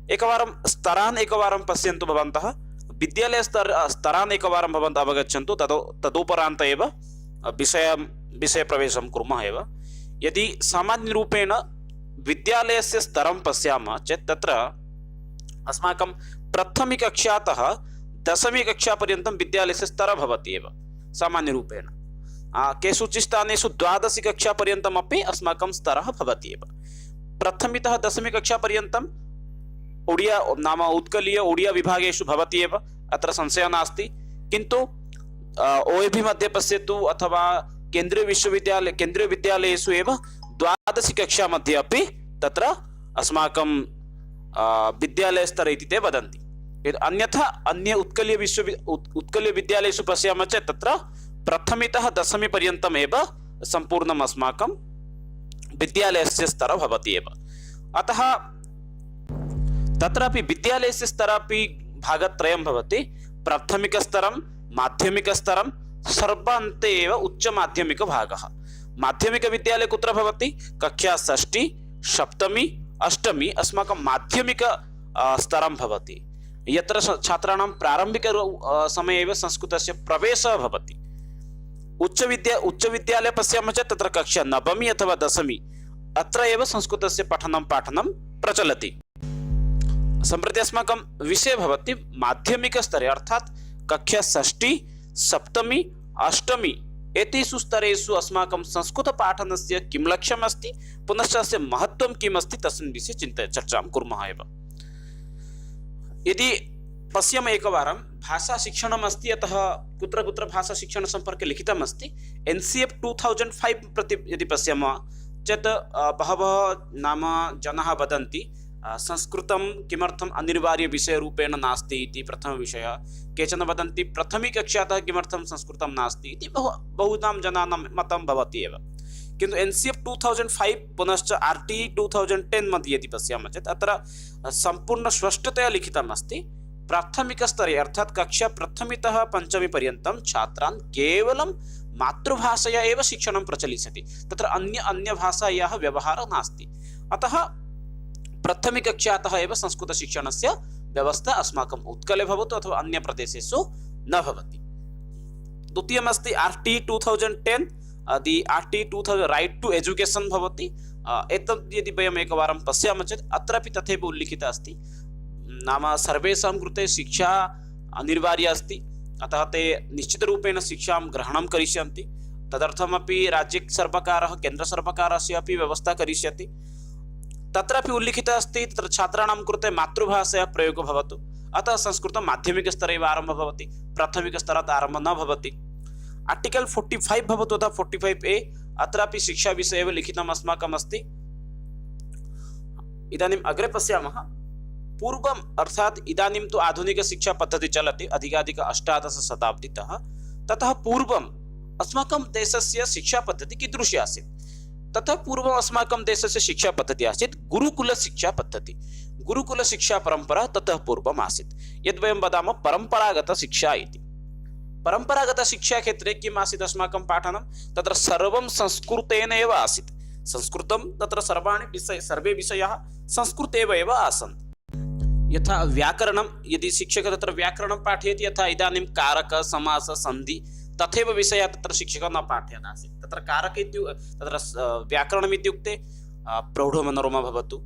एकवारं स्तरान् एकवारं पश्यन्तु भवन्तः। स्तरान् एकवारं भवन्तः अवगच्छन्तु, तदुपरान्त एव विषयप्रवेशं कुर्मः एव। यदि सामान्यरूपेण विद्यालयस्य स्तरं पश्यामः चेत् तत्र अस्माकं प्रथमकक्षातः दशमीकक्षापर्यन्तं विद्यालयस्य स्तरः भवति एव सामान्यरूपेण। केषुचित् स्थानेषु द्वादशकक्षापर्यन्तमपि अस्माकं स्तरः भवति एव। प्रथमतः दशमीकक्षापर्यन्तम् ओडिया नाम उत्कलीय ओडिया विभागेषु भवति एव, अत्र संशयः नास्ति। किन्तु OAV मध्ये पश्यतु अथवा केन्द्रीयविद्यालयेषु एव द्वादशकक्षा मध्ये अपि तत्र अस्माकं विद्यालयस्तरे इति ते वदन्ति। अन्यथा अन्य उत्कलीयविद्यालयेषु पश्यामः चेत् तत्र प्रथमतः दशमीपर्यन्तम् एव सम्पूर्णम् अस्माकं विद्यालयस्य स्तरः भवति एव। अतः तत्रापि विद्यालयस्य स्तरापि भागत्रयं भवति। प्राथमिकस्तरं, माध्यमिकस्तरं, सर्वान्ते एव उच्चमाध्यमिकभागः। माध्यमिकविद्यालये कुत्र भवति? कक्षा षष्ठी, सप्तमी, अष्टमी अस्माकं माध्यमिक स्तरं भवति, यत्र छात्राणां प्रारम्भिक समये एव संस्कृतस्य प्रवेशः भवति। उच्चविद्यालये पश्यामः चेत् तत्र कक्षा नवमी अथवा दशमी अत्र एव संस्कृतस्य पठनं पाठनं प्रचलति। सम्प्रति अस्माकं विषयः भवति माध्यमिकस्तरे, अर्थात् कक्षा षष्ठी, सप्तमी, अष्टमी एतेषु स्तरेषु अस्माकं संस्कृतपाठनस्य किं लक्ष्यम् अस्ति, पुनश्च अस्य महत्त्वं किम् अस्ति तस्मिन् विषये चर्चां कुर्मः एव। यदि पश्यामः एकवारं भाषाशिक्षणम् अस्ति, अतः कुत्र कुत्र भाषाशिक्षणसम्पर्के लिखितम् अस्ति। NCF 2005 प्रति यदि पश्यामः चेत् बहवः नाम जनाः वदन्ति संस्कृतं किमर्थम् अनिवार्यविषयरूपेण नास्ति इति प्रथमविषयः। केचन वदन्ति प्रथमकक्षातः किमर्थं संस्कृतं नास्ति इति बहुनां जनानां मतं भवति एव। किन्तु NCF 2005 पुनश्च RTE 2010 मध्ये यदि पश्यामः चेत् अत्र सम्पूर्ण स्पष्टतया लिखितम् अस्ति प्राथमिकस्तरे अर्थात् कक्षा प्रथमतः पञ्चमी पर्यन्तं छात्रान् केवलं मातृभाषया एव शिक्षणं प्रचलिष्यति, तत्र अन्यभाषायाः व्यवहारः नास्ति। अतः प्रथमकक्षातः एव संस्कृतशिक्षणस्य व्यवस्था अस्माकम् उत्कले भवतु अथवा अन्यप्रदेशेषु न भवति। द्वितीयमस्ति RTE 2010, RTE 2000 right to education भवति। एतद् यदि वयम् एकवारं पश्यामः चेत् अत्रापि तथैव उल्लिखितः अस्ति, नाम सर्वेषां कृते शिक्षा अनिवार्या अस्ति, अतः ते निश्चितरूपेण शिक्षां ग्रहणं करिष्यन्ति। तदर्थमपि राज्यसर्वकारः केन्द्रसर्वकारस्य अपि व्यवस्था करिष्यति। तत्रापि उल्लिखितः अस्ति तत्र छात्राणां कृते मातृभाषायाः प्रयोगः भवतु, अतः संस्कृतं माध्यमिकस्तरे एव आरम्भः भवति, प्राथमिकस्तरात् आरम्भः न भवति। आर्टिकल 45 भवतु अथवा 45A अत्रापि शिक्षाविषये एव लिखितम् अस्माकम् अस्ति। इदानीम् अग्रे पश्यामः। पूर्वम् अर्थात् इदानीं तु आधुनिकशिक्षापद्धतिः चलति अधिकाधिक 18 शताब्दीतः। ततः पूर्वम् अस्माकं देशस्य शिक्षापद्धतिः कीदृशी आसीत्? ततः पूर्वम् अस्माकं देशस्य शिक्षापद्धतिः आसीत् गुरुकुलशिक्षापद्धतिः। गुरुकुलशिक्षापरम्परा ततः पूर्वम् आसीत्, यद् वयं वदामः परम्परागतशिक्षा इति। परम्परागतशिक्षाक्षेत्रे किम् आसीत् अस्माकं पाठनं? तत्र सर्वं संस्कृतेन एव आसीत्। संस्कृतं तत्र सर्वे विषयाः संस्कृतेव एव आसन्। यथा व्याकरणं, यदि शिक्षकः तत्र व्याकरणं पाठयति, यथा इदानीं कारक, समास, सन्धि तथैव विषयः तत्र शिक्षकः न पाठयन् आसीत्। तत्र कारक तत्र व्याकरणम् इत्युक्ते प्रौढमनोरमा भवतु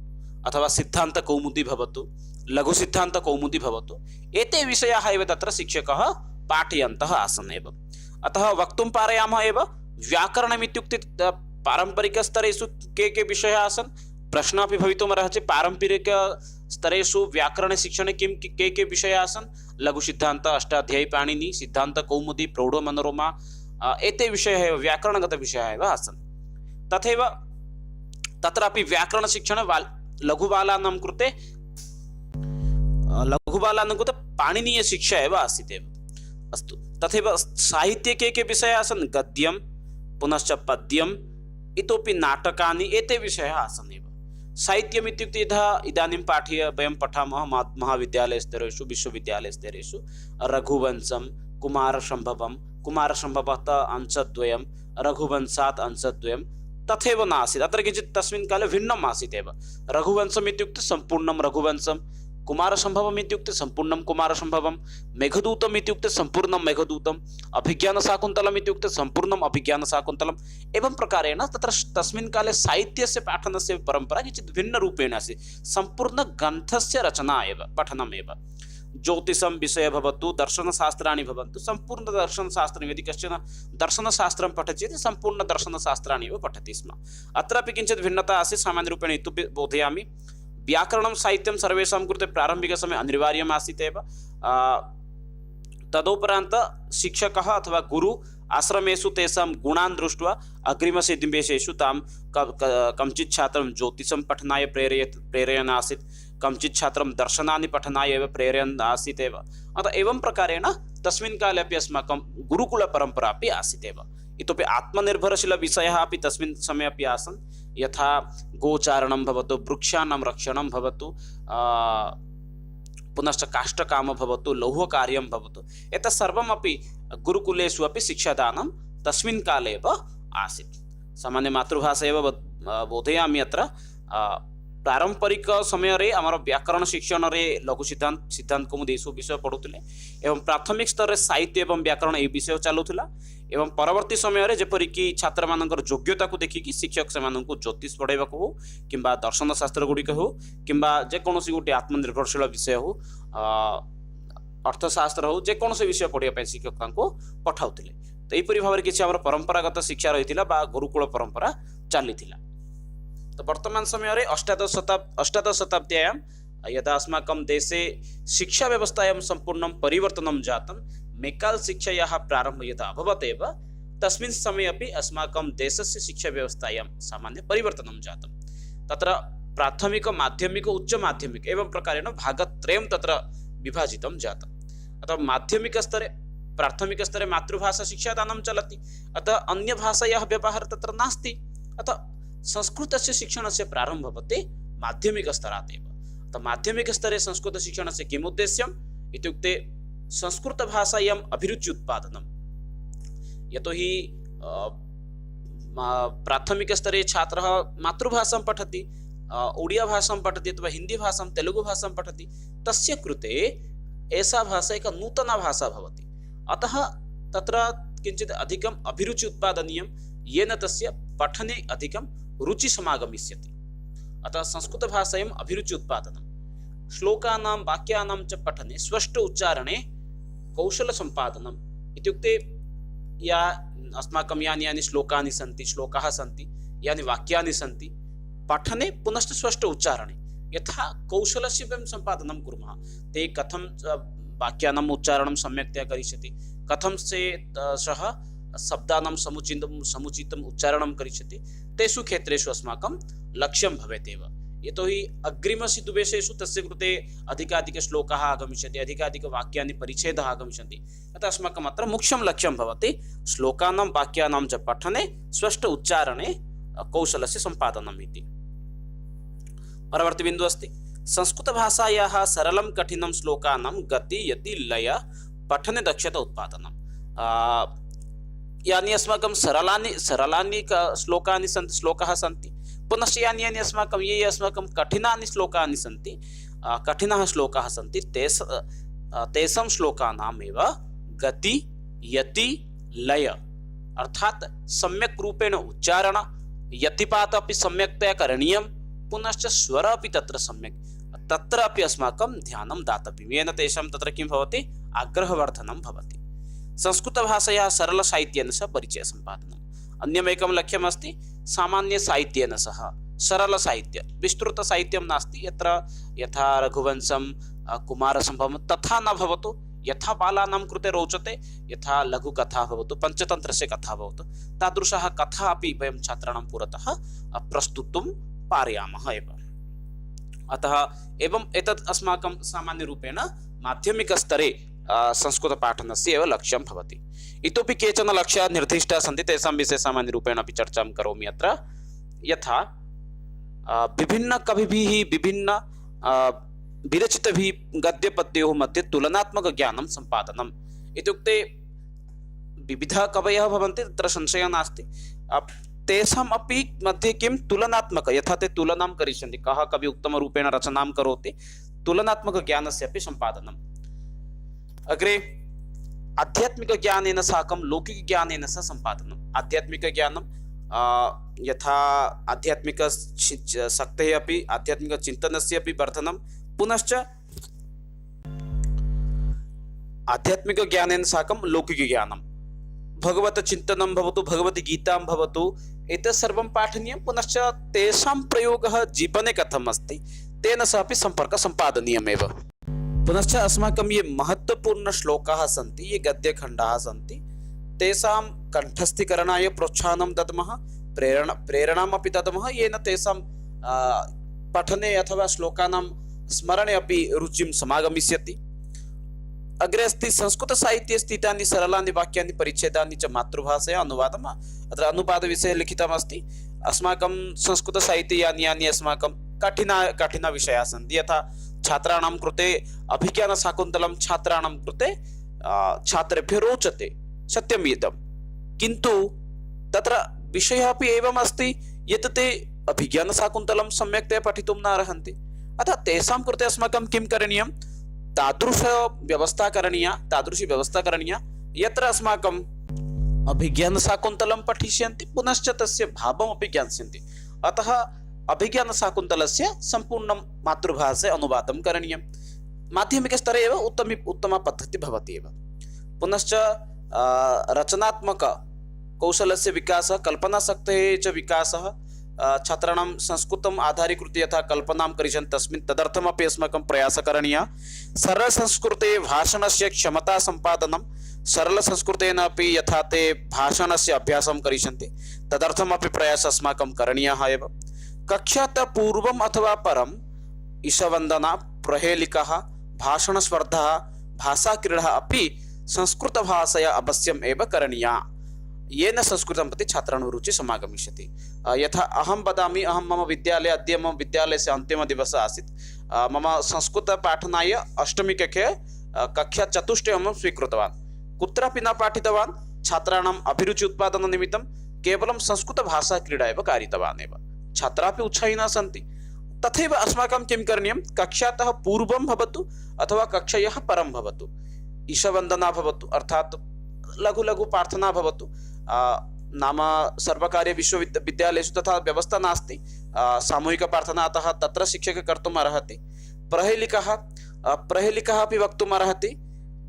अथवा सिद्धान्तकौमुदी भवतु, लघुसिद्धान्तकौमुदी भवतु, एते विषयाः एव तत्र शिक्षकः पाठयन्तः आसन् एव। अतः वक्तुं पारयामः एव व्याकरणम् इत्युक्ते पारम्परिकस्तरेषु के विषयाः आसन्? प्रश्नः अपि भवितुमर्हति, पारम्परिकस्तरेषु व्याकरणशिक्षणे के विषयाः आसन्? लघुसिद्धान्त, अष्टाध्यायी पाणिनि, सिद्धान्तकौमुदी, प्रौढमनोरमा एते विषयाः एव व्याकरणगतविषयाः एव आसन्। तथैव तत्रापि व्याकरणशिक्षणे लघुबालानां कृते पाणिनीयशिक्षा एव आसीत् एव। अस्तु, तथैव साहित्ये के विषयाः आसन्? गद्यं, पुनश्च पद्यम्, इतोपि नाटकानि, एते विषयाः आसन् एव। साहित्यम् इत्युक्ते यथा इदानीं वयं पठामः महाविद्यालयस्तरेषु, विश्वविद्यालयस्तरेषु रघुवंशं, कुमारसम्भवं, कुमारसम्भवतः अंशद्वयं, रघुवंशात् अंशद्वयं तथैव नासीत्। अत्र किञ्चित् तस्मिन् काले भिन्नम् आसीत् एव। रघुवंशम् इत्युक्ते सम्पूर्णं रघुवंशं, कुमारसम्भवम् इत्युक्ते सम्पूर्णं कुमारसम्भवं, मेघदूतम् इत्युक्ते सम्पूर्णं मेघदूतम्, अभिज्ञानशाकुन्तलम् इत्युक्ते सम्पूर्णम् अभिज्ञानशाकुन्तलम्। एवं प्रकारेण तत्र तस्मिन् काले साहित्यस्य पाठनस्य परम्परा किञ्चित् भिन्नरूपेण आसीत्। सम्पूर्णग्रन्थस्य रचना एव, पठनमेव। ज्योतिषं विषय भवतु, दर्शनशास्त्राणि भवन्तु, सम्पूर्णदर्शनशास्त्रं यदि कश्चन दर्शनशास्त्रं पठति चेत् सम्पूर्णदर्शनशास्त्राणि एव पठति स्म। अत्रापि किञ्चित् भिन्नता आसीत् सामान्यरूपेण इतोपि बोधयामि। व्याकरणं साहित्यं सर्वेषां कृते प्रारम्भिकसमये अनिवार्यम् आसीत् एव। तदुपरान्त शिक्षकः अथवा गुरु आश्रमेषु तेषां गुणान् दृष्ट्वा अग्रिमनिमेषेषु तां कञ्चित् छात्रं ज्योतिषं पठनाय प्रेरयन् आसीत्, कञ्चित् छात्रं दर्शनानि पठनाय एव प्रेरयन् आसीत् एव। अतः एवं प्रकारेण तस्मिन् काले अपि अस्माकं गुरुकुलपरम्परा अपि आसीत् एव। इतोपि आत्मनिर्भरशीलविषयाः अपि तस्मिन् समये अपि आसन्, यथा गोचारणं भवतु, वृक्षाणां रक्षणं भवतु, पुनश्च काष्ठकामः भवतु, लौहकार्यं भवतु, एतत् सर्वमपि गुरुकुलेषु अपि शिक्षादानं तस्मिन् काले एव आसीत्। सामान्यमातृभाषा एव बोधयामि। अत्र पारंपरिक समय आमर व्याकरण शिक्षण लघु सिद्धांत कौमुदी यू विषय पढ़ुले एवं प्राथमिक स्तर में साहित्य एवं व्याकरण ये विषय चलुला एवं परवर्ती समय जेपरिक छात्र मान योग्यता को देखिकी शिक्षक से ज्योतिष पढ़ाइबा हो कि दर्शन शास्त्र गुड़िक हो कि जेकोसी गोटे आत्मनिर्भरशील विषय हो अर्थशास्त्र हो जेकोसी विषय पढ़ाई शिक्षक पठाऊले। तो यहपरी भाव में किसी परंपरागत शिक्षा रही गुरुकुल परंपरा चली। तो वर्तमान समय अष्टादश शताब्द्यां यदा अस्माकं देशे शिक्षा व्यवस्थायां संपूर्ण परिवर्तनं जातं मेकाल शिक्षायाः प्रारम्भः यदा अभवत् एव तस्मिन् समये अपि अस्माकं देशस्य शिक्षा व्यवस्थायां सामान्य परिवर्तनं जातं। तत्र प्राथमिक माध्यमिक उच्च माध्यमिक एवं प्रकारेण भागत्रयं तत्र विभाजितं जातम्। अतः माध्यमिक स्तरे प्राथमिक स्तरे मातृभाषा शिक्षादानं चलति, अतः अन्य भाषायाः व्यवहारः तत्र नास्ति। अतः संस्कृतस्य शिक्षणस्य प्रारम्भः भवति माध्यमिक स्तरात् एव। तो माध्यमिक स्तरे संस्कृत शिक्षणस्य किम् उद्देश्यम् इत्युक्ते संस्कृत भाषायाम् अभिरुचि उत्पादनम्। यतोहि प्राथमिक स्तरे छात्रः मातृभाषां पठति, ओडिया भाषां पठति अथवा हिंदी भाषां तेलुगु भाषां पठति, तस्य कृते एषा भाषा एक नूतना भाषा भवति। अतः तत्र किञ्चित् अधिकम् अभिरुचि उत्पादनीयं येन तस्य पठने अधिकं रुचि समागमिष्यति। अतः संस्कृत भाषायाम् अभिरुचि उत्पादनं, श्लोकानां वाक्यानां च पठने स्पष्ट उच्चारणे कौशल संपादनम् इत्युक्ते या अस्माकं यानि श्लोकानि सन्ति श्लोकाः सन्ति यानि वाक्यानि सन्ति पठने पुनश्च स्पष्ट उच्चारणे यथा कौशलस्य वयं सम्पादनं कुर्मः, ते कथं वाक्यानाम् उच्चारणं सम्यक्तया करिष्यति, कथं से सः शब्दानां समुचितम् उच्चारणं करिष्यति, तेषु क्षेत्रेषु अस्माकं लक्ष्यं भवेत् एव। यतोहि अग्रिमसिद्धुवेशेषु तस्य कृते अधिकाधिकश्लोकाः आगमिष्यन्ति, अधिकाधिकवाक्यानि परिच्छेदाः आगमिष्यन्ति। अतः अस्माकम् अत्र मुख्यं लक्ष्यं भवति श्लोकानां वाक्यानां च पठने स्पष्ट उच्चारणे कौशलस्य सम्पादनम् इति। परवर्ती बिन्दुः अस्ति संस्कृतभाषायाः सरलं कठिनं श्लोकानां गति यति लय पठने दक्षता उत्पादनम्। यानि अस्माकं सरलानि श्लोकानि सन्ति श्लोकाः सन्ति, पुनश्च यानि अस्माकं ये अस्माकं कठिनानि श्लोकानि सन्ति कठिनाः श्लोकाः सन्ति तेषां श्लोकानामेव गति यति लय अर्थात् सम्यक् रूपेण उच्चारण यतिपात अपि सम्यक्तया करणीयं, पुनश्च स्वर अपि तत्र सम्यक् तत्र अपि अस्माकं ध्यानं दातव्यं, येन तेषां तत्र किं भवति आग्रहवर्धनं भवति। संस्कृतभाषया सरलसाहित्येन सह परिचयसम्पादनम्। अन्यमेकं लक्ष्यमस्ति सामान्यसाहित्येन सह सरलसाहित्य, विस्तृतसाहित्यं नास्ति यत्र यथा रघुवंशं कुमारसम्भवं तथा न भवतु, यथा बालानां कृते रोचते यथा लघुकथा भवतु पञ्चतन्त्रस्य कथा भवतु तादृशः कथा अपि वयं छात्राणां पुरतः प्रस्तुतुं पारयामः एव। अतः एवं एतत् अस्माकं सामान्यरूपेण माध्यमिकस्तरे संस्कृतपाठनस्य एव लक्ष्यं भवति। इतोपि केचन लक्ष्याः निर्दिष्टाः सन्ति, तेषां विषये सामान्यरूपेण अपि चर्चां करोमि अत्र। यथा विभिन्न कविभिः विभिन्न विरचितभिः गद्यपद्योः मध्ये तुलनात्मक ज्ञानं सम्पादनम् इत्युक्ते विविधाः कवयः भवन्ति तत्र संशयः नास्ति, तेषाम् अपि मध्ये किं तुलनात्मक यथा ते तुलनां करिष्यन्ति, कः कवि उत्तमरूपेण रचनां करोति तुलनात्मकज्ञानस्य अपि सम्पादनम्। अग्रे आध्यात्मिकज्ञानेन साकं लौकिकज्ञानेन सह सम्पादनम्। आध्यात्मिकज्ञानं यथा आध्यात्मिकशक्तेः अपि आध्यात्मिकचिन्तनस्य अपि वर्धनं, पुनश्च आध्यात्मिकज्ञानेन साकं लौकिकज्ञानं, भगवतचिन्तनं भवतु, भगवद्गीतां भवतु, एतत् सर्वं पाठनीयं। पुनश्च तेषां प्रयोगः जीवने कथम् अस्ति तेन सह अपि सम्पर्कः सम्पादनीयमेव। पुनश्च अस्माकं ये महत्त्वपूर्णश्लोकाः सन्ति, ये गद्यखण्डाः सन्ति, तेषां कण्ठस्थीकरणाय प्रोत्साहनं दद्मः, प्रेरणामपि दद्मः, येन तेषां पठने अथवा श्लोकानां स्मरणे अपि रुचिं समागमिष्यति। अग्रे अस्ति संस्कृतसाहित्ये स्थितानि सरलानि वाक्यानि परिच्छेदानि च मातृभाषया अनुवादम्। अत्र अनुवादविषये लिखितमस्ति। अस्माकं संस्कृतसाहित्ये यानि यानि अस्माकं कठिनविषयाः सन्ति, यथा छात्राणां कृते अभिज्ञानशाकुन्तलं छात्राणां कृते छात्रेभ्यः रोचते, सत्यम् इदं, किन्तु तत्र विषयः अपि एवम् अस्ति यत् ते अभिज्ञानशाकुन्तलं सम्यक्तया पठितुं न अर्हन्ति। अतः तेषां कृते अस्माकं किं करणीयं, तादृशी व्यवस्था करणीया यत्र अस्माकं अभिज्ञानशाकुन्तलं पठिष्यन्ति, पुनश्च तस्य भावमपि ज्ञास्यन्ति। अतः अभिज्ञानशाकुन्तलस्य सम्पूर्णं मातृभाषया अनुवादं करणीयं। माध्यमिकस्तरे एव उत्तमा पद्धतिः भवति एव। पुनश्च रचनात्मक कौशलस्य विकासः, कल्पनाशक्तेः च विकासः, छात्राणां संस्कृतम् आधारीकृत्य यथा कल्पनां करिष्यन्ति तस्मिन् तदर्थमपि अस्माकं प्रयासः करणीयः। सरलसंस्कृते भाषणस्य क्षमता सम्पादनं, सरलसंस्कृतेन अपि यथा ते भाषणस्य अभ्यासं करिष्यन्ति तदर्थमपि प्रयासः अस्माकं करणीयः एव। कक्षातः पूर्वम् अथवा परम् ईशवन्दना, प्रहेलिकाः, भाषणस्पर्धाः, भाषाक्रीडाः अपि संस्कृतभाषया अवश्यम् एव करणीया, येन संस्कृतं प्रति छात्राणां रुचिः समागमिष्यति। यथा अहं वदामि, अहं मम विद्यालये अद्य मम विद्यालयस्य अन्तिमदिवसः आसीत्। मम संस्कृतपाठनाय अष्टमी कक्षा चतुष्टये अहं स्वीकृतवान्। कुत्रापि न पाठितवान्, छात्राणाम् अभिरुचि उत्पादननिमित्तं केवलं संस्कृतभाषाक्रीडा एव कारितवान् एव। छात्रापि उत्साहिनः सन्ति। तथैव अस्माकं किं करणीयं, कक्षातः पूर्वं भवतु अथवा कक्षायाः परं भवतु, ईशवन्दना भवतु, अर्थात् लघु लघु प्रार्थना भवतु। नाम सर्वकारीय विश्वविद्यालयेषु तथा व्यवस्था नास्ति सामूहिकप्रार्थना, अतः तत्र शिक्षकः कर्तुम् अर्हति। प्रहेलिकाः अपि वक्तुम् अर्हति।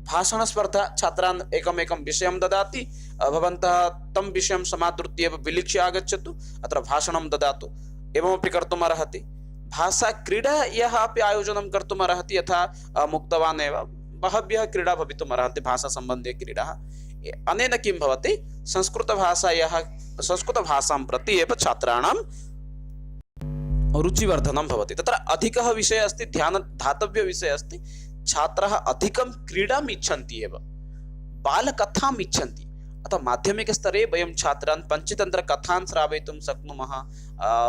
भाषणस्पर्धा, छात्रान् एकमेकं विषयं ददाति, भवन्तः तं विषयं समादृत्य एव विलिख्य आगच्छतु, अत्र भाषणं ददातु, एवमपि कर्तुम् अर्हति। भाषाक्रीडायाः अपि आयोजनं कर्तुम् अर्हति, यथा मुक्तवान् एव बहव्यः क्रीडा भवितुम् अर्हन्ति, भाषासम्बन्धीयक्रीडाः। अनेन किं भवति, संस्कृतभाषां प्रति एव छात्राणां रुचिवर्धनं भवति। तत्र अधिकः विषयः अस्ति, ध्यानं दातव्यः विषयः अस्ति। छात्राः अधिकं क्रीडाम् इच्छन्ति एव, बालकथाम् इच्छन्ति। अतः माध्यमिकस्तरे वयं छात्रान् पञ्चतन्त्रकथान् श्रावयितुं शक्नुमः,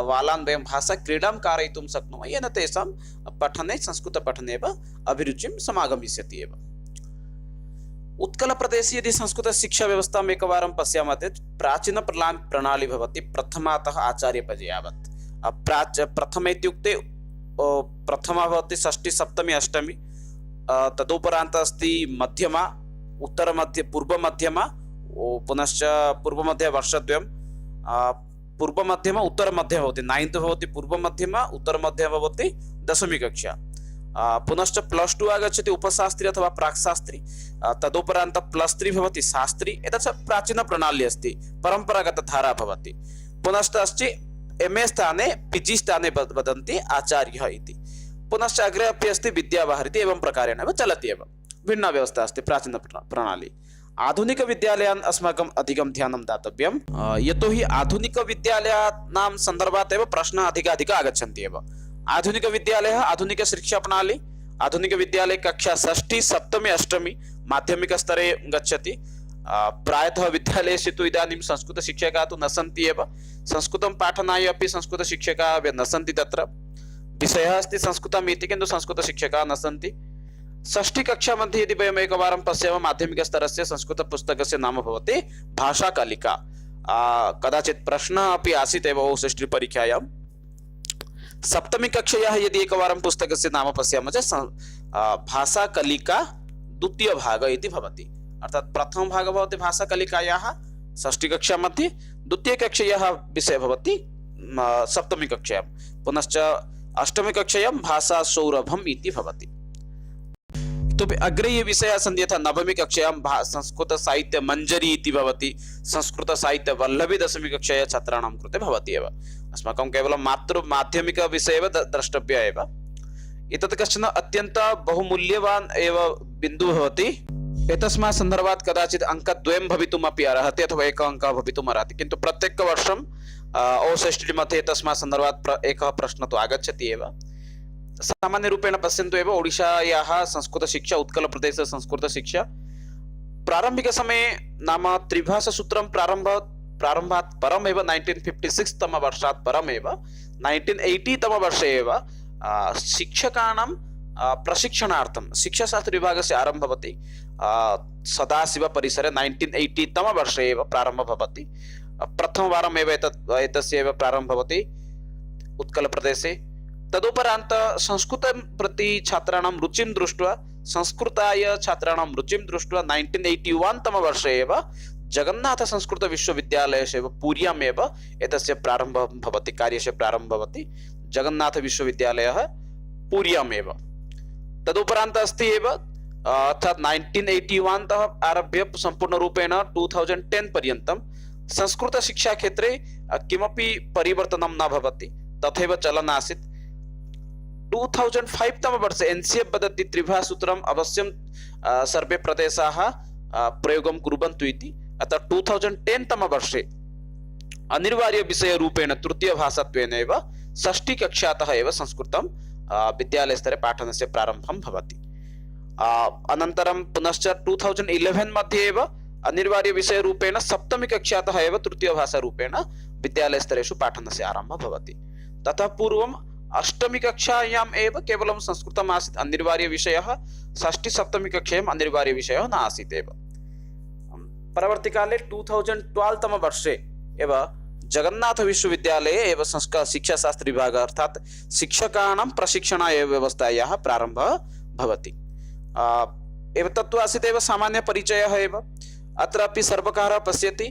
बालान् वयं भाषाक्रीडां कारयितुं शक्नुमः, येन तेषां पठने, संस्कृतपठने एव अभिरुचिं समागमिष्यति एव। उत्कलप्रदेशे यदि संस्कृतशिक्षाव्यवस्थाम् एकवारं पश्यामः चेत् प्राचीनप्रणाली भवति, प्रथमातः आचार्यपर्यन्तं यावत्। प्रथम इत्युक्ते प्रथमा भवति षष्ठी, सप्तमी, अष्टमी, तदुपरान्त अस्ति मध्यमा, उत्तरमध्ये, पूर्वमध्यमा, पुनश्च पूर्वमध्ये वर्षद्वयं, पूर्वमध्यमा उत्तरमध्ये भवति, 9th भवति पूर्वमध्यमा, उत्तरमध्ये भवति 10वी कक्षा। पुनश्च +2 आगच्छति उपशास्त्री अथवा प्राक्शास्त्री, तदुपरान्त +3 भवति शास्त्री। एतत् प्राचीनप्रणाली अस्ति, परम्परागतधारा भवति। पुनश्च अस्ति MA स्थाने PG स्थाने वदन्ति आचार्यः इति। पुनश्च अग्रे अपि अस्ति विद्यावारिधि, एवं प्रकारेण एव चलति एव। भिन्ना व्यवस्था अस्ति प्राचीनप्रणाली। आधुनिकविद्यालयान् अस्माकम् अधिकं ध्यानं दातव्यं, यतोहि आधुनिकविद्यालयानां सन्दर्भात् एव प्रश्नाः अधिकाधिक आगच्छन्ति एव। आधुनिकविद्यालयः, आधुनिकशिक्षाप्रणाली, आधुनिकविद्यालये कक्षा षष्ठी, सप्तमी, अष्टमी, माध्यमिकस्तरे गच्छति। प्रायतः विद्यालयेषु तु इदानीं संस्कृतशिक्षकाः तु न सन्ति एव। संस्कृतं पाठनाय अपि संस्कृतशिक्षकाः न सन्ति। तत्र विषयः अस्ति संस्कृतम् इति, किन्तु संस्कृतशिक्षकाः न सन्ति। षष्ठी कक्षा मध्ये यदि वयम् एकवारं पश्यामः, माध्यमिकस्तरस्य संस्कृतपुस्तकस्य नाम भवति भाषाकालिका। कदाचित् प्रश्नः अपि आसीत् एव षष्ठी परीक्षायां। सप्तमीकक्षायाः यदि एकवारं पुस्तकस्य नाम पश्यामः चेत् भाषाकलिका द्वितीयभागः इति भवति। अर्थात् प्रथमभागः भवति भाषाकलिकायाः षष्ठीकक्षा मध्ये, द्वितीयकक्षायाः विषयः भवति सप्तमीकक्षायां, पुनश्च अष्टमीकक्षायां भाषासौरभम् इति भवति। इतोपि अग्रे ये विषयाः सन्ति यथा नवमीकक्षायां संस्कृतसाहित्यमञ्जरी इति भवति, संस्कृतसाहित्यवल्लभी दशमीकक्षायाः छात्राणां कृते भवति एव। अस्माकं केवलं माध्यमिकविषये एव द्रष्टव्य एव। एतत् कश्चन अत्यन्त बहुमूल्यवान् एव बिन्दुः भवति। एतस्मात् सन्दर्भात् कदाचित् अङ्कद्वयं भवितुमपि अर्हति अथवा एक अङ्कः भवितुम् अर्हति, किन्तु प्रत्येकवर्षं OSSTD मध्ये तस्मात् सन्दर्भात् एकः प्रश्नः तु आगच्छति एव। सामान्यरूपेण पश्यन्तु एव ओडिशायाः संस्कृतशिक्षा, उत्कलप्रदेशे संस्कृतशिक्षा प्रारम्भिकसमये नाम त्रिभाषासूत्रं प्रारम्भात् परमेव 1956 तमवर्षात् परमेव 1980 तमवर्षे एव शिक्षकाणां प्रशिक्षणार्थं शिक्षाशास्त्रविभागस्य आरम्भः भवति। सदाशिवपरिसरे 1980 तमवर्षे एव प्रारम्भः भवति। प्रथमवारमेव एतस्य एव प्रारम्भः भवति उत्कलप्रदेशे। तदुपरान्त संस्कृतं प्रति छात्राणां रुचिं दृष्ट्वा, संस्कृताय छात्राणां रुचिं दृष्ट्वा 1981 तमवर्षे एव जगन्नाथ संस्कृत विश्वविद्यालयस्य एव पुर्यामेव एतस्य प्रारम्भः भवति, कार्यस्य प्रारम्भः भवति। जगन्नाथ विश्वविद्यालयः पुर्यामेव। तदुपरान्त अस्ति एव अर्थात् 1981 तः आरभ्य सम्पूर्णरूपेण 2010 पर्यन्तं संस्कृतशिक्षाक्षेत्रे किमपि परिवर्तनं न भवति, तथैव चलन् आसीत्। 2005 तमवर्षे NCF वदति त्रिभाषासूत्रम् अवश्यं सर्वे प्रदेशाः प्रयोगं कुर्वन्तु इति। अतः 2010 तमवर्षे अनिवार्यविषयरूपेण तृतीयभाषात्वेन एव षष्ठीकक्षातः एव संस्कृतं विद्यालयस्तरे पाठनस्य प्रारम्भं भवति। अनन्तरं पुनश्च 2011 मध्ये एव अनिवार्यविषयरूपेण सप्तमीकक्षातः एव तृतीयभाषारूपेण विद्यालयस्तरेषु पाठनस्य आरम्भः भवति। ततः पूर्वम् अष्टमीकक्षायाम् एव केवलं संस्कृतम् आसीत् अनिवार्यविषयः, षष्ठी सप्तमीकक्षायाम् अनिवार्यविषयः न आसीत् एव। परवर्तिकाले 2012 तमवर्षे एव जगन्नाथ विश्वविद्यालये एव संस्कृत शिक्षाशास्त्र विभागः अर्थात् शिक्षकाणां प्रशिक्षणाय व्यवस्थायाः प्रारम्भः भवति। एव तत्तु आसीत् एव सामान्यपरिचयः एव। अत्रापि सर्वकारः पश्यति,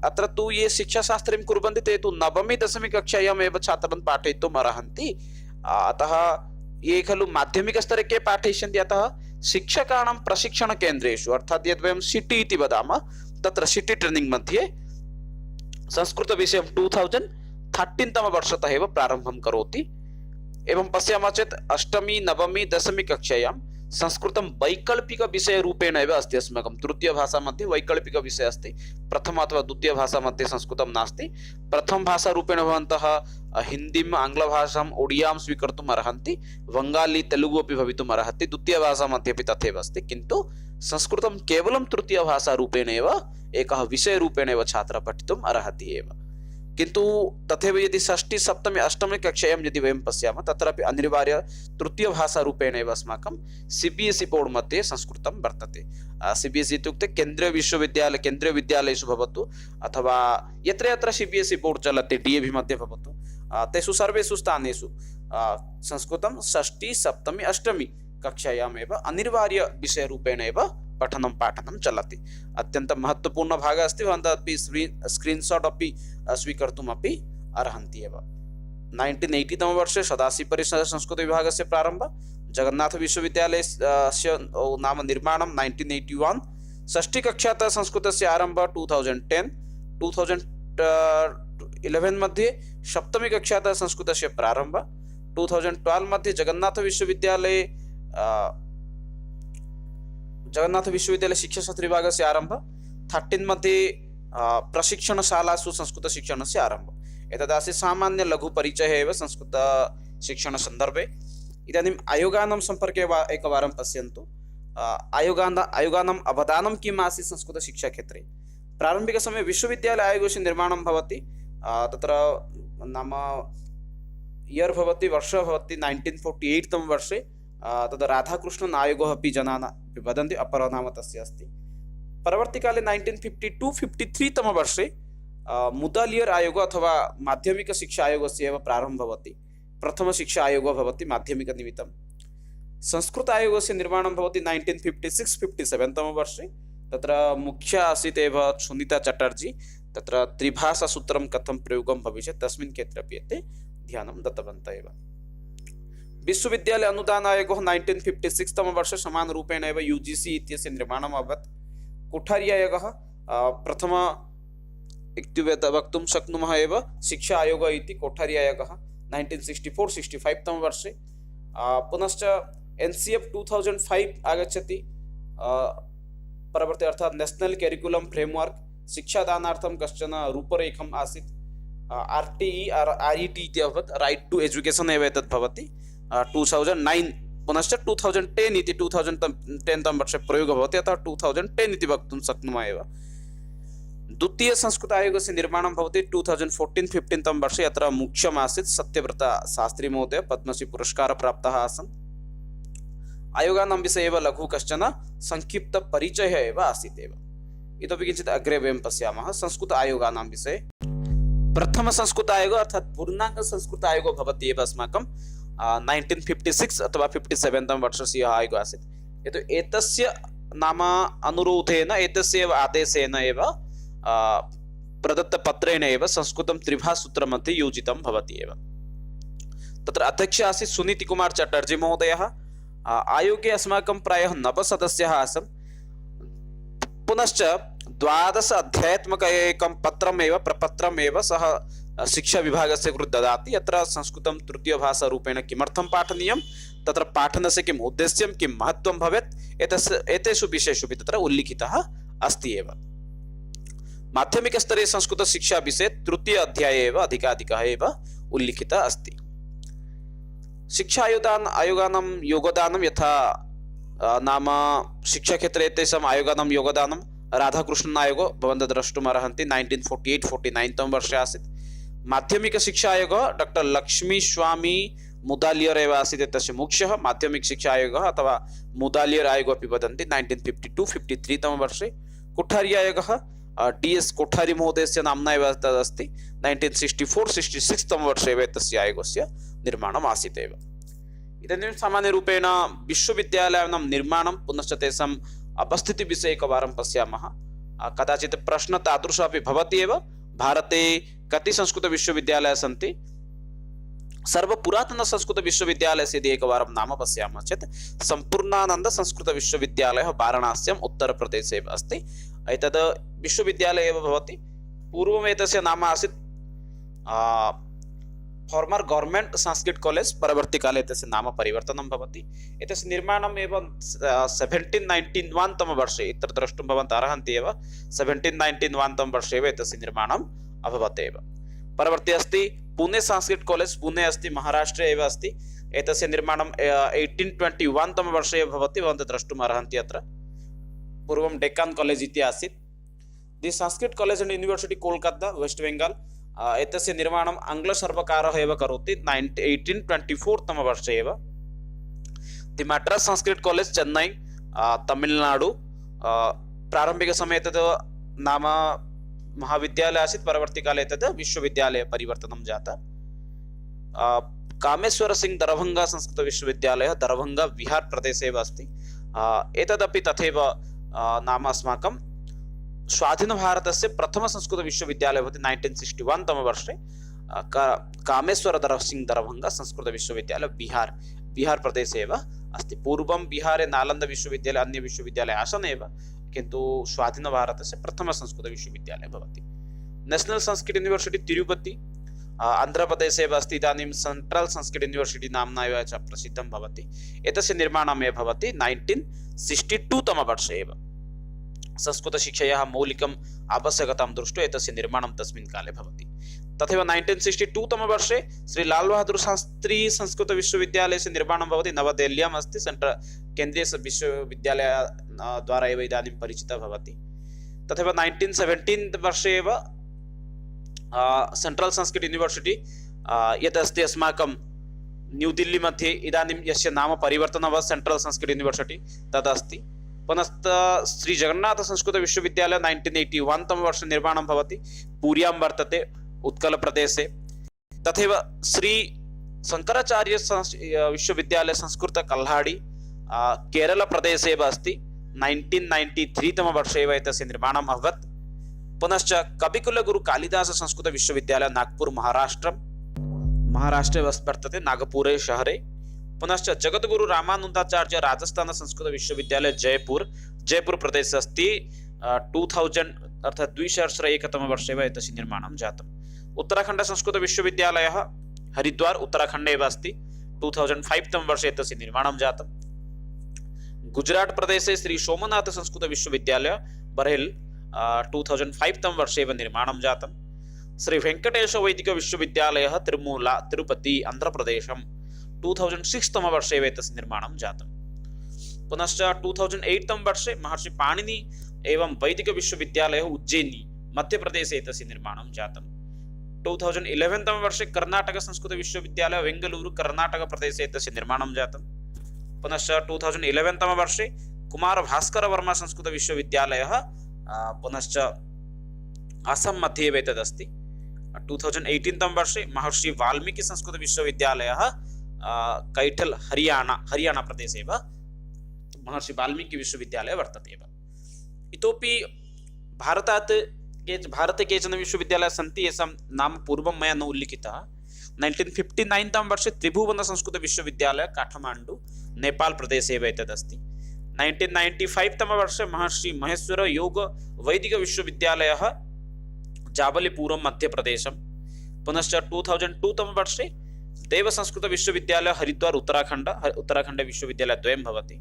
अत्र तु ये शिक्षाशास्त्रीं कुर्वन्ति ते तु नवमी दशमी कक्षायाम् एव छात्रान् पाठयितुम् अर्हन्ति। अतः ये खलु माध्यमिकस्तरे के पाठयिष्यन्ति, अतः शिक्षकाणां प्रशिक्षणकेन्द्रेषु अर्थात् यद् वयं सिटी इति वदामः, तत्र सिटी ट्रेनिंग मध्ये संस्कृतविषयं 2013 तमवर्षतः एव प्रारम्भं करोति। एवं पश्यामः चेत् अष्टमी नवमी दशमी कक्षायां संस्कृतं वैकल्पिकविषयरूपेण एव अस्ति। अस्माकं तृतीयभाषा मध्ये वैकल्पिकविषयः अस्ति, प्रथम अथवा द्वितीयभाषा मध्ये संस्कृतं नास्ति। प्रथमभाषारूपेण भवन्तः हिन्दीम्, आङ्ग्लभाषाम्, ओडियां स्वीकर्तुम् अर्हन्ति, बङ्गाली तेलुगु अपि भवितुम् अर्हति। द्वितीयभाषा मध्ये अपि तथैव अस्ति, किन्तु संस्कृतं केवलं तृतीयभाषारूपेण एव एकः विषयरूपेण एव छात्रः पठितुम् अर्हति एव। किन्तु तथैव यदि षष्ठी सप्तमी अष्टमी कक्षायां यदि वयं पश्यामः, तत्रापि अनिवार्य तृतीयभाषारूपेण एव अस्माकं CBSE बोर्ड् मध्ये संस्कृतं वर्तते। CBSE इत्युक्ते केन्द्रीयविश्वविद्यालयेषु भवतु अथवा यत्र यत्र CBSE बोर्ड् चलति, DAV मध्ये भवतु, तेषु सर्वेषु स्थानेषु संस्कृतं षष्ठी सप्तमी अष्टमी कक्षायाम् एव अनिवार्य विषयरूपेण एव पठनं पाठनं चलति। अत्यन्त महत्वपूर्ण भागः अस्ति, भवन्तः अपि स्क्रीन्शाट् अपि स्वीकर्तुम् अपि अर्हन्ति एव। 1980 तमवर्षे सदाशिवपरिसरे संस्कृतविभागस्य प्रारम्भः, जगन्नाथ विश्वविद्यालयस्य नाम निर्माणं 1981, षष्ठी कक्षातः संस्कृतस्य आरम्भः 2010, 2011 मध्ये सप्तमी कक्षातः संस्कृतस्य प्रारम्भः, 2012 मध्ये जगन्नाथ विश्वविद्यालय शिक्षाशास्त्र विभागस्य आरम्भः, 13 मध्ये प्रशिक्षणशालासु संस्कृतशिक्षणस्य आरम्भः। एतदासीत् सामान्य लघुपरिचयः एव संस्कृतशिक्षणसन्दर्भे। इदानीम् आयोगानां सम्पर्के एकवारं पश्यन्तु। आयोगानाम् अवदानं किम् आसीत् संस्कृतशिक्षाक्षेत्रे। प्रारम्भिकसमये विश्वविद्यालय आयोगस्य निर्माणं भवति। तत्र नाम इयर् भवति, वर्षः भवति 1948 तमवर्षे। तद् राधाकृष्णन् आयोगः अपि जनाः वदन्ति, अपरः नाम तस्य अस्ति। परवर्तिकाले 1952-53 तमवर्षे मुदालियर् आयोगः अथवा माध्यमिकशिक्षा आयोगस्य एव प्रारम्भः भवति। प्रथमशिक्षा आयोगः भवति माध्यमिकनिमित्तं। संस्कृत आयोगस्य निर्माणं भवति 1956-57 तमवर्षे। तत्र मुख्या आसीत् एव सुनीता चटर्जी। तत्र त्रिभाषासूत्रं कथं प्रयोगं भविष्यत् तस्मिन् क्षेत्रे अपि एते ध्यानं दत्तवन्तः एव। विश्वविद्यालय अनुदान आयोगः 1956 तमवर्षे समानरूपेण एव UGC इत्यस्य निर्माणम् अभवत्। कोठारी आयोगः प्रथम इत्युक्ते वक्तुं शक्नुमः एव शिक्षा आयोगः इति। कोठारी आयोगः 1964-65 तमवर्षे। पुनश्च NCF 2005 आगच्छति। परवर्ती अर्थात् नेशनल करिकुलम फ्रेमवर्क शिक्षादानार्थं कश्चन रूपरेखम् आसीत्। RTE RET इति अभवत्, राइट टू एजुकेशन एव एतत् भवति। 2009 पुनश्च 2010 इति 2010 तम वर्षे प्रयोगः भवति, अतः 2010 इति वक्तुं शक्नुमः एव। द्वितीय संस्कृत आयोगस्य निर्माणं भवति 2014-15 तम वर्षे। यत्र मुख्यम् आसीत् सत्यव्रत शास्त्री महोदय, पद्मश्री पुरस्कारः प्राप्तः आसन्। आयोगानां विषये एव लघु कश्चन संक्षिप्त परिचयः एव आसीत् एव। इतोपि किञ्चित् अग्रे वयं पश्यामः संस्कृत आयोगानां विषये। प्रथम संस्कृत आयोग अर्थात् पूर्णाङ्ग संस्कृत आयोगो भवति एव अस्माकं 1956 अथवा 57 तम वर्षस्य आयोगः आसीत्। यतो एतस्य नाम अनुरोधेन, एतस्य एव आदेशेन एव प्रदत्तपत्रेण एव संस्कृतं त्रिभाषासूत्रमध्ये योजितं भवति एव। तत्र अध्यक्षः आसीत् सुनीति कुमार चटर्जी महोदयः। आयोगे अस्माकं प्रायः 9 सदस्याः आसन्। पुनश्च 12 अध्यायात्मक एकं पत्रमेव प्रपत्रमेव सः शिक्षा विभागस्य कृते ददाति। यत्र संस्कृतं तृतीयभाषारूपेण किमर्थं पाठनीयं, तत्र पाठनस्य किम् उद्देश्यं, किं महत्त्वं भवेत्, एतेषु विषयेषु तत्र उल्लिखितः अस्ति एव। माध्यमिकस्तरे संस्कृतशिक्षा विषये तृतीय अध्याये एव अधिकाधिकः एव उल्लिखितः अस्ति। शिक्षा आयोगानां योगदानं यथा नाम शिक्षाक्षेत्रे तेषाम् आयोगानां योगदानं राधाकृष्णन् आयोगो भवन्तः द्रष्टुमर्हन्ति 1948-49 तम वर्षे आसीत्। माध्यमिकशिक्षा आयोगः डॉक्टर लक्ष्मी स्वामी मुदालियर एव आसीत् एतस्य मुख्यः। माध्यमिक शिक्षा आयोगः अथवा मुदालियर आयोगः अपि वदन्ति 1952-53 तम वर्षे। कोठारी आयोगः DS कोठारी महोदयस्य नाम्ना एव तदस्ति। 1964-66 तम वर्षे एव तस्य आयोगस्य निर्माणम् आसीत् एव। इदानीं सामान्यरूपेण विश्वविद्यालयानां निर्माणं पुनश्च तेषाम् उपस्थितिविषये एकवारं पश्यामः। कदाचित् प्रश्नः तादृशः अपि भवति एव। भारते कति संस्कृतविश्वविद्यालयाः सन्ति? सर्वपुरातन संस्कृतविश्वविद्यालयस्य यदि एकवारं नाम पश्यामः चेत् सम्पूर्णानन्द संस्कृतविश्वविद्यालयः वाराणस्याम् उत्तरप्रदेशे एव अस्ति। एतद् विश्वविद्यालयः एव भवति। पूर्वम् एतस्य नाम आसीत् फॉर्मर गवर्नमेंट संस्कृत कॉलेज। परवर्ती काले एतस्य नाम परिवर्तनं भवति। एतस्य निर्माणम् एव 1791 तम वर्षे, इत्र द्रष्टुं भवन्तः अर्हन्ति एव, 1791 तम वर्षे एव एतस्य निर्माणम् अभवत् एव। परवर्ती अस्ति पुणे संस्कृत कॉलेज, पुणे अस्ति, महाराष्ट्रे एव अस्ति। एतस्य निर्माणं 1821 तम वर्षे एव भवति, भवन्तः द्रष्टुम् अर्हन्ति। अत्र पूर्वं डेक्कान् कॉलेज इति आसीत्। The Sanskrit college and university Kolkata, west Bengal, एतस्य निर्माणम् आङ्ग्लसर्वकारः एव करोति 1824 तम वर्षे एव। दि मद्रास् संस्कृत कॉलेज चेन्नै, तमिलनाडु, प्रारम्भिकसमये तद् नाम महाविद्यालय आसीत्, परवर्ती काले तद् विश्वविद्यालय परिवर्तनं जातम्। कामेश्वर सिंह दरभंगा संस्कृत विश्वविद्यालयः दरभंगा बिहार प्रदेशे एव अस्ति। एतदपि तथैव नाम अस्माकं स्वाधीन भारतस्य प्रथम संस्कृत विश्वविद्यालयः भवति 1961 तम वर्षे। कामेश्वर सिंह दरभंगा संस्कृत विश्वविद्यालय बिहार प्रदेशे एव अस्ति। पूर्वं बिहारे नालन्दा विश्वविद्यालय अन्य विश्वविद्यालय आसन् एव, किन्तु स्वाधीन भारतस्य प्रथम संस्कृत विश्वविद्यालयः भवति। नेशनल संस्कृत यूनिवर्सिटी तिरुपति आन्ध्रप्रदेशे एव अस्ति। इदानीं सेंट्रल संस्कृत यूनिवर्सिटी नाम्ना एव च प्रसिद्धं भवति। एतस्य निर्माणम् एव भवति 1962 तम वर्षे एव। संस्कृतशिक्षायाः मौलिकम् आवश्यकतां दृष्ट्वा एतस्य निर्माणं तस्मिन् काले भवति। तथैव 1962 तम वर्षे श्री लाल बहादुर शास्त्री संस्कृत विश्वविद्यालयस्य निर्माणं भवति। नवदेहल्याम् अस्ति। केन्द्रीय विश्वविद्यालय द्वारा एव इदानीं परिचितः भवति। तथैव 1917 वर्षे एव सेंट्रल संस्कृत यूनिवर्सिटी यत् अस्ति अस्माकं न्यू दिल्ली मध्ये, इदानीं यस्य नाम परिवर्तनं अभवत् सेंट्रल संस्कृत यूनिवर्सिटी तदस्ति। पुनश्च श्री जगन्नाथ संस्कृत विश्वविद्यालय 1981 तम वर्षे निर्माणं भवति, पुर्यां वर्तते उत्कल प्रदेशे। तथैव श्री शंकराचार्य विश्वविद्यालय संस्कृत कल्हाडी केरल प्रदेशे एव अस्ति। 1993 तमवर्षे एव एतस्य निर्माणम् अभवत्। पुनश्च कविकुलगुरु कालिदास संस्कृत विश्वविद्यालय नागपुर महाराष्ट्रे वर्तते, नागपुरे शहरे। पुनश्च जगद्गुरु रामानंदाचार्य राजस्थान संस्कृत विश्वविद्यालय जयपुर प्रदेशे अस्ति। 2000 अर्थात् 2001 एव एतस्य निर्माणं जातम्। उत्तराखण्ड संस्कृत विश्वविद्यालयः हरिद्वार उत्तराखण्डे एव अस्ति। 2005 तमे वर्षे एतस्य निर्माणं जातम्। गुजरात प्रदेशे श्री सोमनाथ संस्कृत विश्वविद्यालय बरेल 2005 तमे वर्षे एव निर्माणं जातम्। श्री वेंकटेश वैदिक विश्वविद्यालयः तिरुपति आंध्र प्रदेशं 2006 तमे वर्षे एव एतस्य निर्माणं जातम्। पुनश्च 2008 तमे वर्षे महर्षि पाणिनि एवं वैदिक विश्वविद्यालयः उज्जैनी मध्य प्रदेशे एतस्य निर्माणं जातम्। 2011 तमे वर्षे कर्नाटक संस्कृत विश्वविद्यालय बेंगलुरु कर्नाटक प्रदेशे एतस्य निर्माणं जातम्। पुनश्च 2011 तमे वर्षे कुमार भास्कर वर्मा संस्कृत विश्वविद्यालयः पुनश्च असम मध्ये एव एतदस्ति। 2018 तमे वर्षे महर्षि वाल्मीकि संस्कृत विश्वविद्यालयः कैठल हरियाणा प्रदेशे एव महर्षि वाल्मीकि विश्वविद्यालयः वर्तते एव। इतोपि भारते केचन विश्वविद्यालयाः सन्ति येषां नाम पूर्वं मया न उल्लिखितः। 1959 तमे वर्षे त्रिभुवन संस्कृत विश्वविद्यालय काठमांडू नेपाल प्रदेशे एव एतदस्ति। 1995 तमे वर्षे महर्षि महेश्वर योग वैदिक विश्वविद्यालयः जाबलीपुरम मध्य प्रदेशं। पुनश्च 2002 तमे वर्षे देव संस्कृत विश्वविद्यालय हरिद्वार उत्तराखण्ड विश्वविद्यालय द्वयं भवति।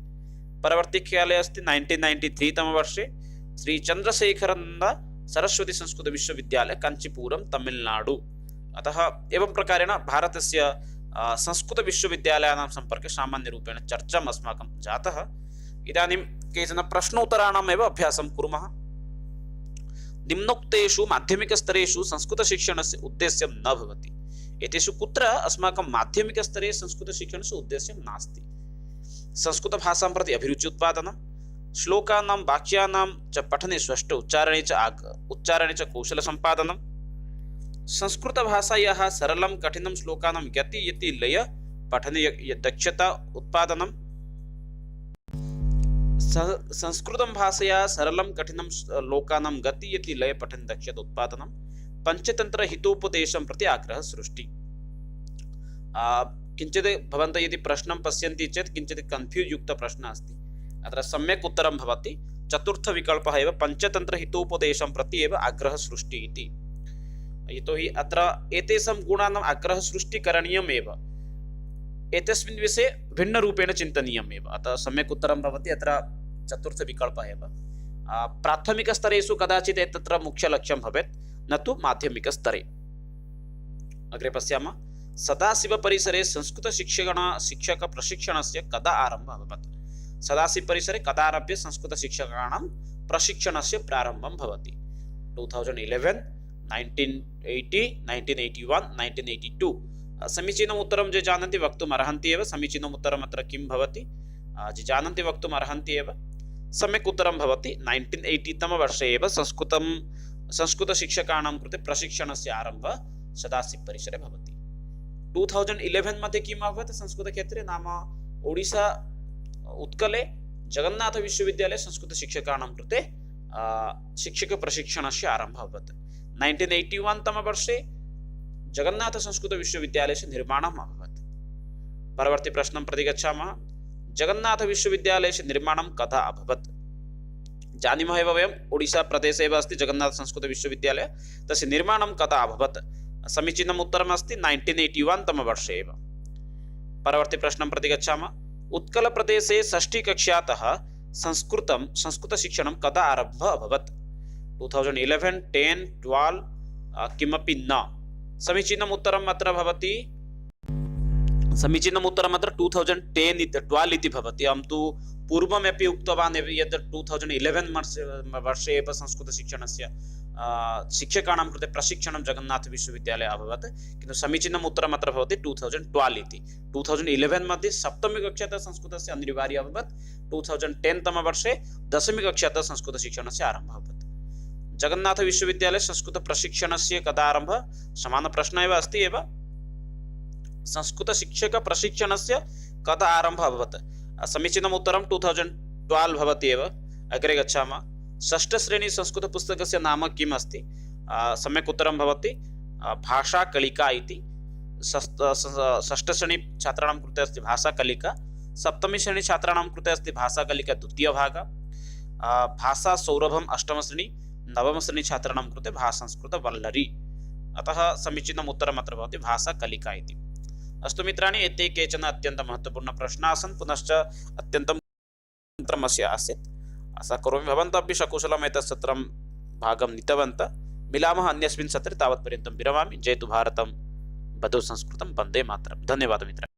परवर्ती काले अस्ति 1993 तमे वर्षे श्री चंद्रशेखरानंद सरस्वती संस्कृत विश्वविद्यालय कांचीपुरम तमिलनाडु। अतः एवं प्रकारेण भारतस्य संस्कृत विश्वविद्यालयानां सम्पर्के सामान्यरूपेण चर्चाम् अस्माकं जातः। इदानीं केचन प्रश्नोत्तराणाम् एव अभ्यासं कुर्मः। निम्नोक्तेषु माध्यमिकस्तरेषु संस्कृतशिक्षणस्य उद्देश्यं न भवति। एतेषु कुत्र अस्माकं माध्यमिकस्तरे संस्कृतशिक्षणस्य उद्देश्यं नास्ति। संस्कृतभाषां प्रति अभिरुचि उत्पादनं, श्लोकानां वाक्यानां च पठने स्पष्ट उच्चारणे च कौशलसम्पादनं, संस्कृतभाषायाः सरलं कठिनं श्लोकानां गति यति लय पठने दक्षता उत्पादनं, संस्कृतं भाषया सरलं कठिनं श्लोकानां गति यति लय पठने दक्षता उत्पादनं, पंचतंत्र हितोपदेशं प्रति आग्रह सृष्टि। किञ्चित् भवन्तः यदि प्रश्नं पश्यन्ति चेत् किञ्चित् कन्फ्यूज युक्त प्रश्नः अस्ति। अत्र सम्यक् उत्तरं भवति चतुर्थ विकल्पः एव पंचतंत्र हितोपदेशं प्रति एव आग्रह सृष्टि इति। यतोहि अत्र एतेषां गुणानाम् आग्रह सृष्टि करणीयमेव, एतस्मिन् विषये भिन्नरूपेण चिन्तनीयमेव। अतः सम्यक् उत्तरं भवति अत्र चतुर्थ विकल्पः एव। प्राथमिकस्तरेषु कदाचित् एतत्र मुख्यलक्ष्यं भवेत्, न तु माध्यमिकस्तरे। अग्रे पश्यामः। सदाशिव परिसरे संस्कृत शिक्षक प्रशिक्षणस्य कदा आरम्भः अभवत्? सदाशिव परिसरे कदा आरभ्य संस्कृत शिक्षकाणां प्रशिक्षणस्य प्रारम्भं भवति? 2011, 1980, 1981, 1982। समीचीनम् उत्तरं ये जानन्ति वक्तुम् अर्हन्ति एव। समीचीनम् उत्तरम् अत्र किं भवति? ये जानन्ति वक्तुम् अर्हन्ति एव। सम्यक् उत्तरं भवति 1980 तमे वर्षे एव संस्कृतशिक्षकाणां कृते प्रशिक्षणस्य आरम्भः सदाशिव परिसरे भवति। 2011 मध्ये किम् अभवत् संस्कृतक्षेत्रे? नाम ओडिशा उत्कले जगन्नाथ विश्वविद्यालये संस्कृतशिक्षकाणां कृते शिक्षकप्रशिक्षणस्य आरम्भः अभवत्। 1981 तमे वर्षे जगन्नाथ संस्कृत विश्वविद्यालयस्य निर्माणम् अभवत्। परवर्ती प्रश्नं प्रति गच्छामः। जगन्नाथ विश्वविद्यालयस्य निर्माणं कदा अभवत्? जानीमः एव वयम् ओडिशा प्रदेशे एव अस्ति जगन्नाथ संस्कृत विश्वविद्यालय। तस्य निर्माणं कदा अभवत्? समीचीनम् उत्तरम् अस्ति 1981 तमे वर्षे एव। परवर्ती प्रश्नं प्रति गच्छामः। उत्कल प्रदेशे षष्ठी कक्षातः संस्कृतशिक्षणं कदा आरम्भः अभवत्? 2011, 10, 12 किमपि न। समीचीनम् उत्तरम् अत्र भवति, समीचीनम् उत्तरम् अत्र 2010-12 इति भवति। अहं तु पूर्वमपि उक्तवान् यत् 2011 वर्षे एव संस्कृतशिक्षणस्य शिक्षकाणां कृते प्रशिक्षणं जगन्नाथ विश्वविद्यालये अभवत्, किन्तु समीचीनम् उत्तरम् अत्र भवति 2012 इति। 2011 मध्ये सप्तमी कक्षातः संस्कृतस्य अनिवार्यम् अभवत्। 2010 तमे वर्षे दशमी कक्षातः संस्कृतशिक्षणस्य आरम्भः अभवत्। जगन्नाथ विश्वविद्यालये संस्कृतप्रशिक्षणस्य कदा आरम्भः? समानप्रश्नः एव अस्ति एव। संस्कृतशिक्षकप्रशिक्षणस्य कदा आरम्भः अभवत्? समीचीनम् उत्तरं 2012 भवति एव। अग्रे गच्छामः। षष्ठश्रेणी संस्कृतपुस्तकस्य नाम किम् अस्ति? सम्यक् उत्तरं भवति भाषाकलिका इति। षष्ठश्रेणी छात्राणां कृते अस्ति भाषाकलिका, सप्तमीश्रेणी छात्राणां कृते अस्ति भाषाकलिका द्वितीयभागः, भाषासौरभम् अष्टमश्रेणी, नवमश्रेणी छात्राणां कृते भाषासंस्कृतवल्लरी। अतः समीचीनम् उत्तरम् अत्र भवति भाषाकलिका इति। अस्तु मित्राणि, एते केचन अत्यन्तं महत्त्वपूर्णाः प्रश्नाः आसन्, पुनश्च अत्यन्तं तन्त्रमस्य आसीत्। आशा करोमि भवन्तः अपि सकुशलम् एतत् सत्रं भागं नीतवन्तः। मिलामः अन्यस्मिन् सत्रे, तावत्पर्यन्तं विरमामि। जयतु भारतं, वदतु संस्कृतं, वन्दे मातरं। धन्यवादः मित्राणि।